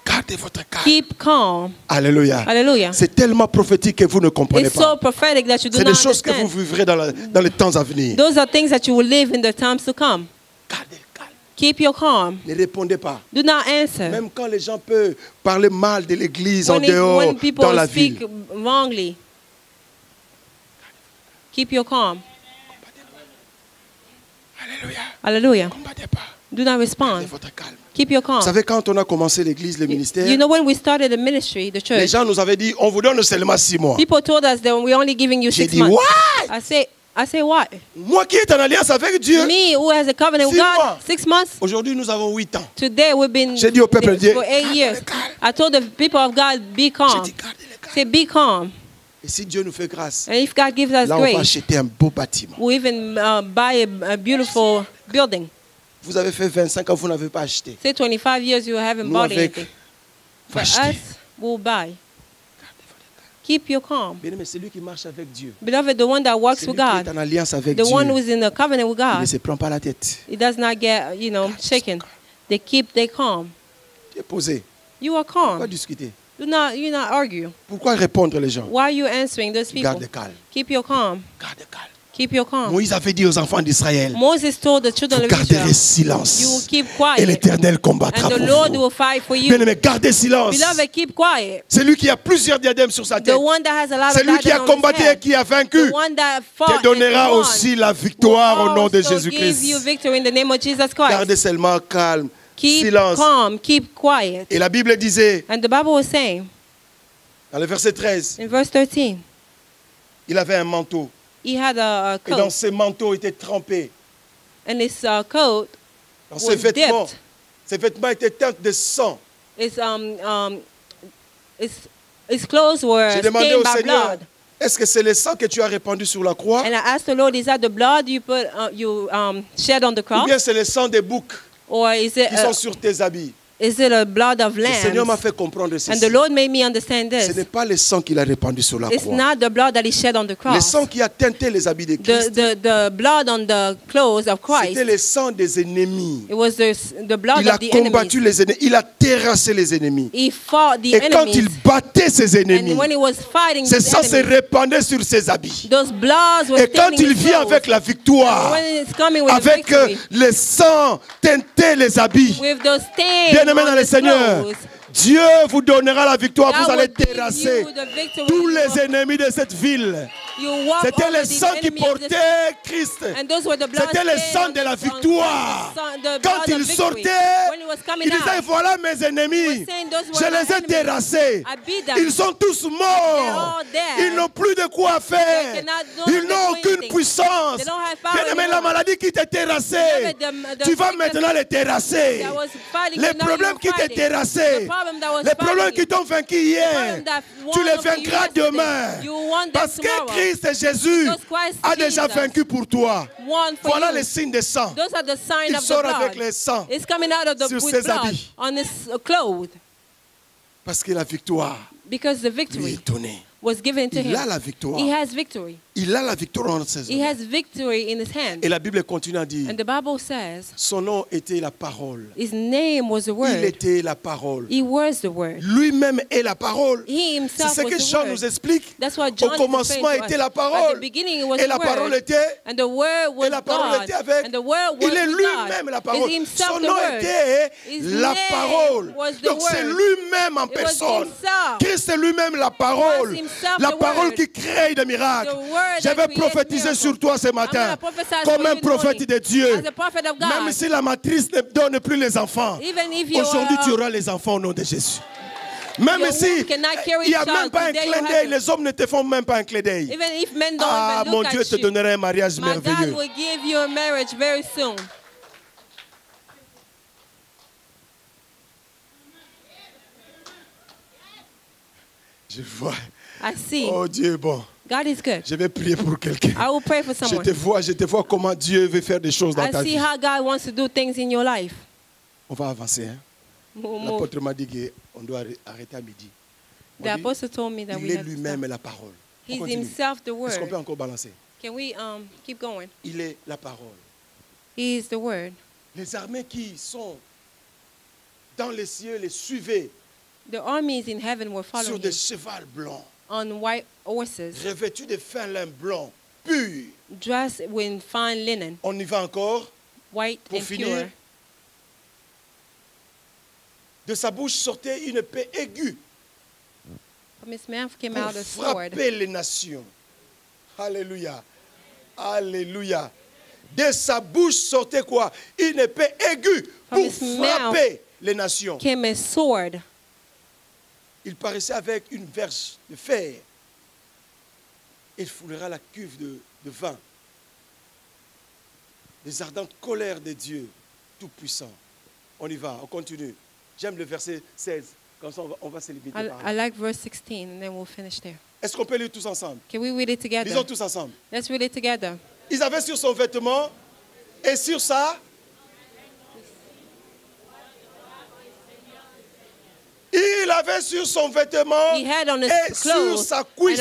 Gardez votre calme. Keep calm. Alléluia. Hallelujah. C'est tellement prophétique que vous ne comprenez It's pas. so prophetic that you do C'est not des choses que vous understand. vivrez dans les temps à venir. Those are things that you will live in the times to come. Gardez le calme. Keep your calm. Ne répondez pas. Do not answer. Même quand les gens peuvent parler mal de l'église en dehors, dans la ville. When people speak wrongly, keep your calm. Alléluia. Hallelujah. Combattez pas. Do not respond. Gardez votre calme. Keep your calm. Vous savez, quand on a commencé l'église, le ministère, you know when we started the ministry, the church, les gens nous avaient dit, on vous donne seulement 6 mois. People told us that we're only giving you 6 months. Why? I say what? Moi qui est en alliance avec Dieu. Me who has a covenant with God, 6 months. Aujourd'hui, nous avons 8 ans. Today we've been J'ai dit au peuple de Dieu, for 8 years. I told the people of God, be calm. J'ai dit, gardez le calme. Say, be calm. Et si Dieu nous fait grâce, And if God gives us là, on va grace, acheter un beau bâtiment. we'll even buy a beautiful building. Vous avez fait 25 ans, vous n'avez pas acheté. Say 25 years you haven't bought anything. For us, we'll buy. Keep your calm. Bien-aimé, celui qui marche avec Dieu, Beloved, the one that walks with God, qui est en alliance avec the Dieu, one who's in a covenant with il ne God, se prend pas la tête. it does not get, shaken. They keep their calm. Tu es posé. You are Pourquoi calm. discuter? You not argue. Pourquoi répondre les gens? Why are you answering those people? Garde calme. Keep your calm. Garde calme. Keep your calm. Moïse avait dit aux enfants d'Israël, Moses told the children vous of garderez Israel, you will silence keep et quiet, l'Éternel combattra and the pour Lord vous. will fight for you. Bien-aimé, gardez silence. Beloved, keep quiet. C'est lui qui a plusieurs diadèmes sur sa tête. The one that has a lot C'est of lui qui a diadems on his combattu et head, qui a vaincu. the one that fought Te and donnera won, aussi la victoire au nom de will also give you Jésus-Christ. victory in the name of Jesus Christ. Gardez seulement calme, Keep silence. calm, keep quiet. Et la Bible disait, And the Bible was saying, dans le verset 13, in verse 13, il avait un manteau. he had a Et dans coat, ce manteau était trempé. and his coat Dans was ses vêtements, dipped. ses vêtements étaient teints de sang. His clothes were J'ai demandé stained au by Seigneur, blood. est-ce que c'est le sang que tu as répandu sur la croix? And I asked the Lord, is that the blood you shed on the Ou cross, bien c'est le sang des boucs or is qui sont sur tes habits? a blood of Le Seigneur m'a lambs? fait comprendre And ceci. the Lord made me understand Ce this. n'est pas le sang qu'il a répandu sur la It's croix. not the blood that he shed on the Le cross. sang qui a teinté les habits de Christ, The blood on the clothes of Christ. c'était le sang des ennemis. It was the blood Il a of the combattu enemies. les ennemis, il a terrassé les ennemis. He fought the Et quand il enemies. battait ses ennemis, And when he was fighting ce the sang se enemies, répandait sur ses habits. those bloods were Et quand staining il his vient clothes. avec la victoire, When it's coming with the avec victory, le sang teinté les habits, with those stains bien-aimés dans on le the Seigneur, clothes, Dieu vous donnera la victoire. God Vous allez will give terrasser you the victory. tous les ennemis de cette ville. You walk C'était over le the sang qui enemy of the portait Christ. And those were the blood C'était le stains sang de la on victoire. the Quand blood il of victory. sortait, When he was coming il disait, out, voilà mes ennemis. he was saying, those Je were les my ai enemies. terrassés. I beat them. Ils sont tous morts. all dead. Ils n'ont plus de quoi faire. They cannot do Ils n'ont aucune anything. puissance. They don't have power Bien-aimé, la anymore. maladie qui t'a terrassé, The tu vas sickness maintenant les terrasser. that was fighting Les you, now problèmes you're qui t'ont fighting. terrassé, The problem that was les problèmes fighting qui you. t'ont vaincu hier, problem that tu won les over you vaincras yesterday. demain. You won them Parce que tomorrow. Christ et Jésus Because Christ a déjà Jesus vaincu pour toi. won for Voilà you. les signes de sang. Those are the signs Il of the sort blood. avec les sangs. It's coming out of the Sur with ses blood habits. on his clothes. Parce que la victoire Because the lui victory est donnée. was given to Il him. a la victoire. He has victory. Il a la victoire en ses He mains. has victory in his hand. Et la Bible continue à dire, And the Bible says son nom était la parole. his name was the Il word. était la parole. He was the word. Lui-même est la parole. He C'est himself ce was que the Jean word. nous explique. That's what Au John is commencement explaining to était us. la At the parole. beginning it was Et the la parole word. était. And the word was Et la parole God. était avec. And the word was Il est with lui-même God. la parole. Is himself Son the nom word. était His la name parole. was the Donc c'est word. lui-même en It was personne. himself. Christ est lui-même la parole. Was himself La the parole word. qui crée des miracles. The word Je that vais creates prophétiser miracles. sur toi ce I'm matin. gonna prophesy Comme for un you prophète this de Dieu. morning. As a prophet of God. Même si la matrice ne donne plus les enfants. Even if you Aujourd'hui tu are, auras les enfants au nom de Jésus. Même your si womb cannot carry il n'y a child, même pas un today you clin have d'œil, to- les hommes ne te font même pas un clin d'œil. even if men don't Ah, even mon look Dieu at te you, donnerait un mariage my God merveilleux. will give you a marriage very soon. Je vois. I see. Oh Dieu est bon. God is good. Je vais prier pour quelqu'un. I will pray for Je someone. te vois comment Dieu veut faire des choses dans I ta see vie. how God wants to do things in your life. On va avancer. Hein? Move. L'apôtre m'a dit qu'on doit arrêter à midi. The apostle told me that Il we est have to lui-même stop. la parole. On He's continue. himself the Est-ce qu'on peut word. encore balancer? Can we keep going? Il est la parole. He is the word. Les armées qui sont dans les cieux les suivaient The armies in heaven were sur following des him chevaux blancs, on white horses, revêtus de fin lin blanc, pur. dressed with fine linen, On y va encore. white Pour and finir, pure. De sa bouche sortait une épée aiguë pour frapper les nations. Alléluia. Alléluia. De sa bouche sortait quoi? Une épée aiguë pour frapper les nations. Il paraissait avec une verge de fer. Il foulera la cuve de vin. Les ardentes colères de Dieu Tout-Puissant. On y va, on continue. J'aime le verset 16. Comme ça, on va se limiter par là. I like verse 16, and then we'll finish there. Est-ce qu'on peut lire tous ensemble? Can we read it together? Lisons tous ensemble. Let's read it together. Ils avaient sur son vêtement et sur sa... Il avait sur son vêtement et sur sa cuisse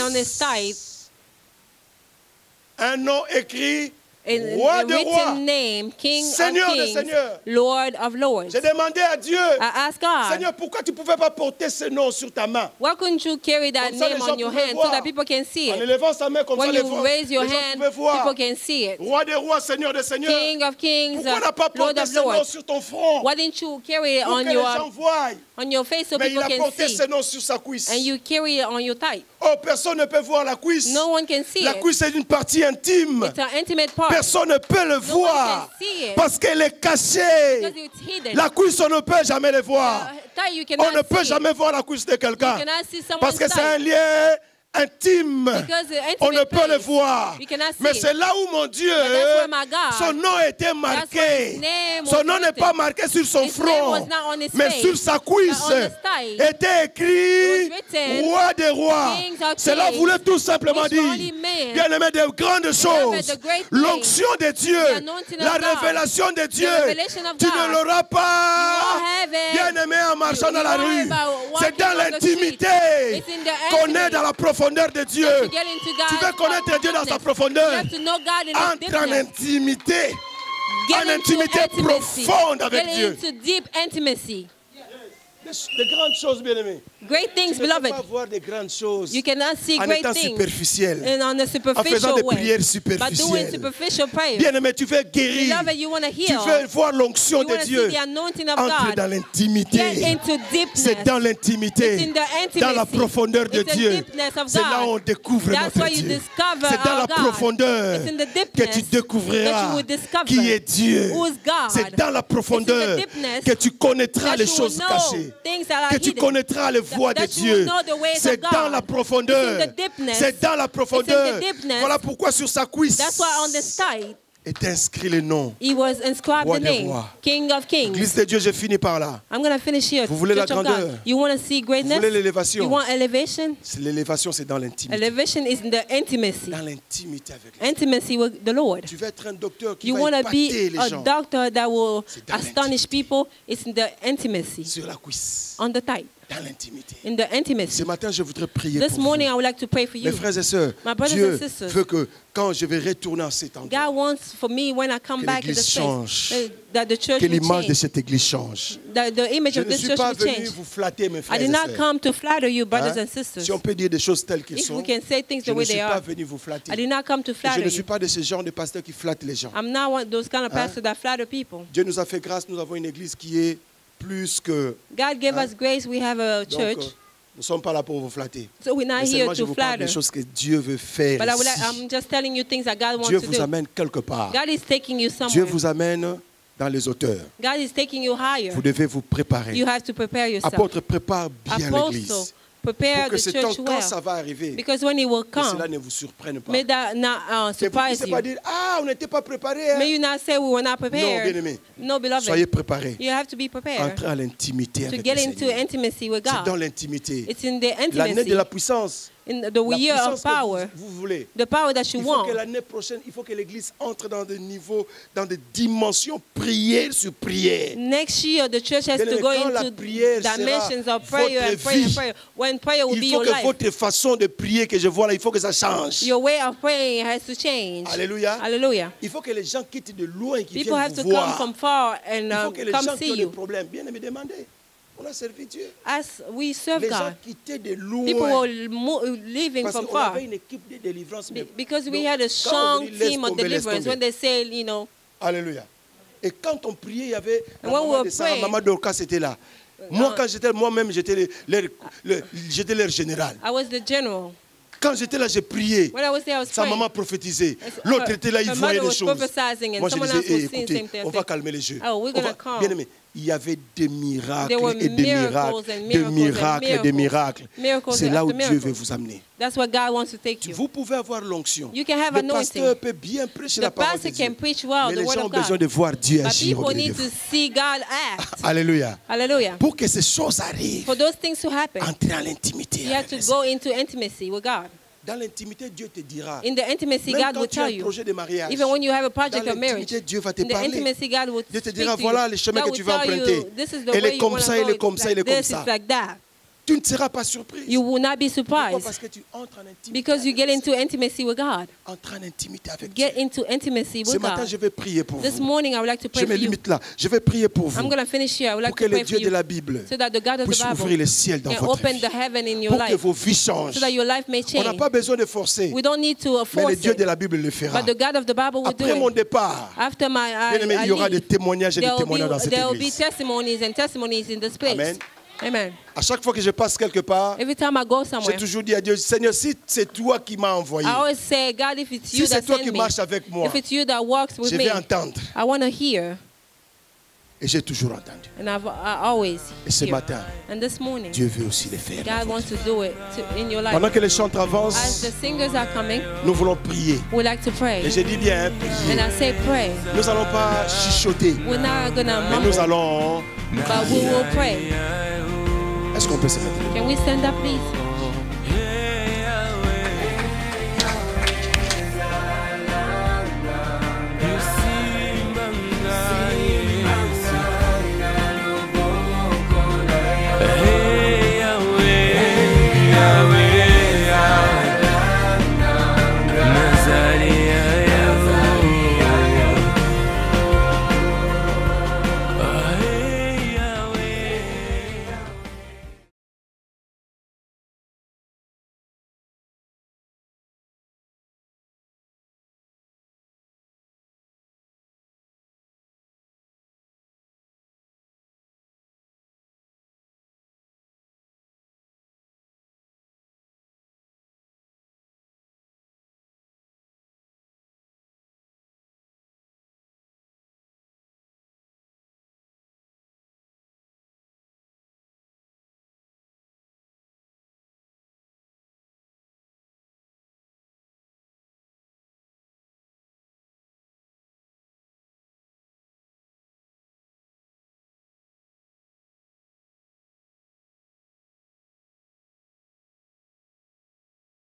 un nom écrit Roi de rois, name, King Seigneur of de kings, seigneurs. Lord of lords. J'ai demandé à Dieu, I asked God, Seigneur, pourquoi tu ne pouvais pas porter ce nom sur ta main? why couldn't you carry that name on your hand so that people can see En it? élevant sa main comme When ça, you raise your les gens hand, pouvaient voir. people can see it. Roi des rois, Seigneur des seigneurs. King of kings, Pourquoi on n'a pas Lord porté of ce nom lords. sur ton front? Why didn't you carry it Pour on que les gens voient. your face so Mais il people a can porté see? ce nom sur sa cuisse. And you carry it on your thigh. Oh, personne ne peut voir la cuisse. No one can see La it. cuisse est une partie intime. It's an intimate part. Personne ne peut le No voir one can see it parce qu'elle est cachée. because it's hidden. La cuisse, on ne peut jamais le voir. Thigh, you On cannot ne peut see jamais it. voir la cuisse de quelqu'un You cannot see someone's parce que c'est un thigh. lien intime. Because the intimate On ne peut le place, voir. you cannot see Mais it. c'est là où mon Dieu, But that's where my God, son nom était that's where marqué. his name was Son nom n'est written. pas marqué sur son His name front, was not on his mais face, sur sa cuisse but on his thigh. était écrit It was written, Roi des rois. Kings of Cela kings, voulait tout simplement which dire, only man, bien aimé, de grandes choses. the great things, L'onction de Dieu, the anointing of la God, révélation de Dieu, revelation of tu God. ne l'auras pas. You won't have it. Bien aimé, en marchant You dans la won't rue, have it c'est walking dans on the l'intimité street. It's in the qu'on intimate est dans la profondeur de Dieu. to get into God's Tu veux connaître Dieu dans sa deepness. profondeur. You have to know God in his Entre en deepness. intimité, Get en into intimité intimacy. profonde avec Get Dieu. into deep intimacy. De grandes choses, bien aimé. Great things, Tu ne peux beloved. pas voir de grandes choses You cannot see en great étant things superficiel, and on a en faisant superficial des way. prières By doing superficielles. superficial prayers. Bien aimé, tu veux guérir. Beloved, you want to Tu heal. veux voir l'onction You de want to see Dieu. the anointing of Entre God. dans l'intimité. Get into deepness. C'est dans l'intimité, It's in the intimacy. dans la profondeur de It's the Dieu. deepness of C'est là où God. on découvre That's notre why you Dieu. discover C'est dans our la God. profondeur It's in the que deepness tu that découvriras you will discover qui est Dieu. who is God. C'est dans la profondeur It's in the deepness que tu connaîtras that les you will choses know cachées. things that are Que tu hidden. connaîtras les voies de That you will Dieu. know the ways of C'est God. dans la profondeur. It's in the deepness. C'est dans la It's in profondeur. the deepness. Voilà pourquoi sur sa cuisse That's why on the side est inscrit le nom. he was inscribed Roi the des name, rois. King of Kings. Église de Dieu, je finis par là. I'm going to finish here. Vous voulez la Church of grandeur? God. You want to see Vous greatness? voulez l'élévation? You want elevation? L'élévation, c'est dans l'intimité. Elevation is in the intimacy. Dans l'intimité avec lui. Intimacy with the Lord. Tu veux être un docteur qui You va want to épater be les a gens doctor that will C'est dans astonish people. It's in the intimacy, sur la cuisse. on the thigh, Dans l'intimité. in the Ce intimacy. matin, je voudrais prier This pour morning, vous. I would like to pray for Mes you. frères et sœurs, My brothers Dieu and sisters. veut que quand je vais retourner en cet endroit, God wants for me, when I come Que back to l'église this change. place, that the church que will l'image de change. cette église change. That the image Je of ne this suis church pas will venu change. vous flatter, mes I frères did et not sœurs. come to flatter you, brothers Hein? and sisters. Si on peut dire des choses telles qu'elles If sont, we can say things je the ne way suis they pas are. venu vous flatter. I did not come to Et je flatter ne suis you. pas de ce genre de pasteur qui flatte les gens. I'm not one of those kind of pastors that flatter people. Dieu nous a fait grâce, nous avons une église qui est plus que... God gave us grace. We have a Donc, church. nous ne sommes pas là pour vous flatter. So we're not Mais here seulement, je to vous parle flatter. des choses que Dieu veut faire But ici. I'm just telling you things that God wants Dieu to vous do. amène quelque part. God is taking you Dieu somewhere. vous amène dans les hauteurs. God is taking you higher. Vous devez vous préparer. You have to prepare yourself. Apôtre, prépare bien Apostle, l'église. prepare Pour que the ce temps, church quand well. ça va arriver, Because when it will que cela come, ne vous surprenne pas. may that not Que vous ne surprise puissiez pas you. dire, ah, on n'était pas préparé. Hein. May you not say we were not Non, prepared. bien-aimé. No, beloved. Soyez préparés. You have to be prepared Entrez à l'intimité to avec get le into Seigneur. intimacy with C'est dans God. l'intimité. It's in the L'année intimacy, de la puissance. in the La year puissance of que power, vous voulez. the power that you Il faut que want. l'année prochaine, il faut que l'Église entre dans des niveaux, dans des dimensions prière sur prière. Next year, the church has Bien to aimé, go quand la into prière sera dimensions of prayer and votre prayer and vie, prayer. When prayer will be Il faut your que life, votre façon de prier que je vois là, il faut que ça change. your way of praying has to change. Alléluia. Hallelujah. Il faut que les gens quittent de loin, qui People have viennent to vous come voir. from far Il and faut que les come gens qui see ont des you. problèmes, bien aimé, demandez. On a servi Dieu. As we serve Les gens God, quittaient de people loin. were leaving Parce from qu'on far avait une équipe de délivrance. mais because we donc, had a quand on strong dit laisse team of tomber, laisse deliverance. tomber. When they say, you know, Alléluia. Et quand on priait, il y avait la And when we maman were de Sarah, praying, maman Dorcas était là. Moi, quand j'étais moi-même, j'étais leur général. I was the general. Quand j'étais là, j'ai prié. Sa maman prophétisait. L'autre était là, il voyait les choses. Moi, je disais, écoutez, on va calmer les jeux. Bien aimé, il y avait des miracles et des miracles, des miracles et des miracles. C'est là où Dieu veut vous amener. Vous pouvez avoir l'onction. Le pasteur peut bien prêcher la parole de Dieu. Mais les gens ont besoin de voir Dieu agir. Alléluia. Pour que ces choses arrivent, entrez en l'intimité. Dans l'intimité, Dieu te dira. In the intimacy, God will tell you. Even when you have a project of marriage, Dieu va te in the intimacy, God will Dieu te dira, voilà le chemin que tu vas emprunter. Elle est comme ça, elle est comme ça, elle est comme ça. Tu ne seras pas surpris. You will not be surprised. Parce que tu entres en intimité. Because you get into intimacy with God. Entre en intimité avec Dieu. Get into intimacy with God. Ce matin, je vais prier pour vous. This morning, I would like to pray for you. Je me limite là. Je vais prier pour vous. I'm going to finish here. I would like to pray for you. Pour que le Dieu de la Bible puisse ouvrir le ciel dans votre vie. Pour que vos vies changent. So that your life may change. On n'a pas besoin de forcer. We don't need to force Mais le Dieu de la Bible le fera. But the God of the Bible will Après mon départ, after my il y aura des témoignages et des témoignages dans cette église. There will be testimonies and testimonies in this place. Amen. Amen. À chaque fois que je passe quelque part, j'ai toujours dit à Dieu, Seigneur, si c'est toi qui m'as envoyé, si c'est toi qui marches avec moi, je vais entendre. I want to hear. Et j'ai toujours entendu. And I always Et ce matin, and this morning, Dieu veut aussi le faire. God wants to do it in your life. Pendant que les chants avancent, as the singers are coming, nous voulons prier. We like to pray. Et je dis bien, prier. And I say pray. Nous n'allons pas chuchoter. We're not gonna mumble. Mais nous allons. But we will pray. Est-ce qu'on peut se mettre? Can we stand up, please?